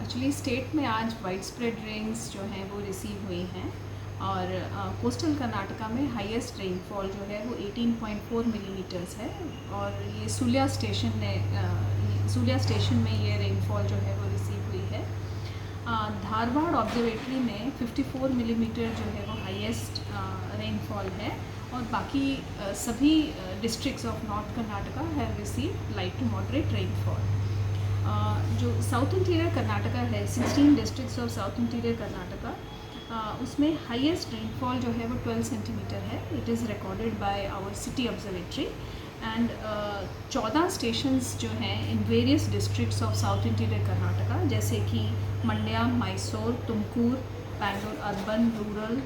Actually state में आज wide spread rains जो हैं वो रिसीव हुई हैं और कोस्टल कर्नाटका में हाईएस्ट रेनफॉल जो है वो 18.4 मिलीमीटर्स है और ये सूल्या स्टेशन में ये रेनफॉल जो है वो रिसीव हुई है। धारवाड़ ऑब्जर्वेटरी में 54 मिलीमीटर जो है वो हाईएस्ट रेनफॉल है और बाकी सभी districts of north Karnataka have receive light to moderate rainfall. जो साउथ इंटीरियर कर्नाटका है 16 districts of south interior Karnataka, उसमें हाईएस्ट रेनफॉल जो है वो 12 सेंटीमीटर है। It is recorded by our city observatory and 14 stations जो हैं in various districts of south interior Karnataka जैसे कि मंड्या, मैसूर, तुमकूर, बैंगलोर अर्बन, रूरल,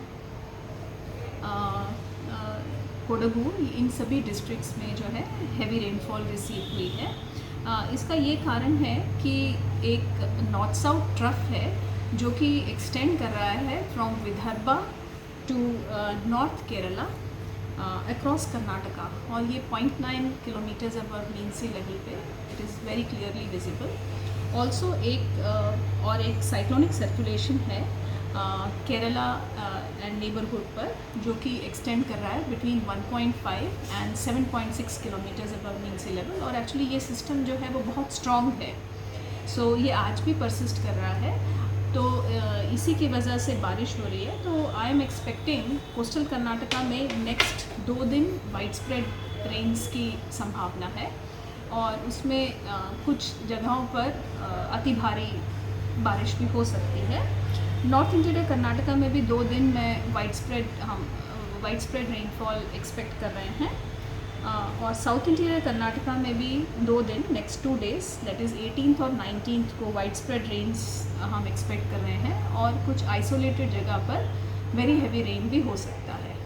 कोडगू, इन सभी डिस्ट्रिक्ट्स में जो है हैवी रेनफॉल रिसीव हुई है। इसका ये कारण है कि एक नॉर्थ साउथ ट्रफ है जो कि एक्सटेंड कर रहा है from Vidarbha to north Kerala across Karnataka और ये 0.9 kilometres above mean sea level पे it is very clearly visible. Also एक साइक्लोनिक सर्कुलेशन है केरला एंड नेबरहुड पर जो कि एक्सटेंड कर रहा है between 1.5 and 7.6 kilometres above mean sea level और एक्चुअली ये सिस्टम जो है वो बहुत स्ट्रॉन्ग है। सो ये आज भी परसिस्ट कर रहा है तो इसी की वजह से बारिश हो रही है। तो I am expecting coastal Karnataka में नेक्स्ट 2 दिन वाइड स्प्रेड रेन्स की संभावना है और उसमें कुछ जगहों पर अति भारी बारिश भी हो सकती है। नॉर्थ इंटीरियर कर्नाटका में भी 2 दिन में वाइड स्प्रेड रेनफॉल एक्सपेक्ट कर रहे हैं और साउथ इंटीरियर कर्नाटका में भी 2 दिन next 2 days that is 18th और 19th को वाइड स्प्रेड रेन्स हम एक्सपेक्ट कर रहे हैं और कुछ आइसोलेटेड जगह पर वेरी हैवी रेन भी हो सकता है।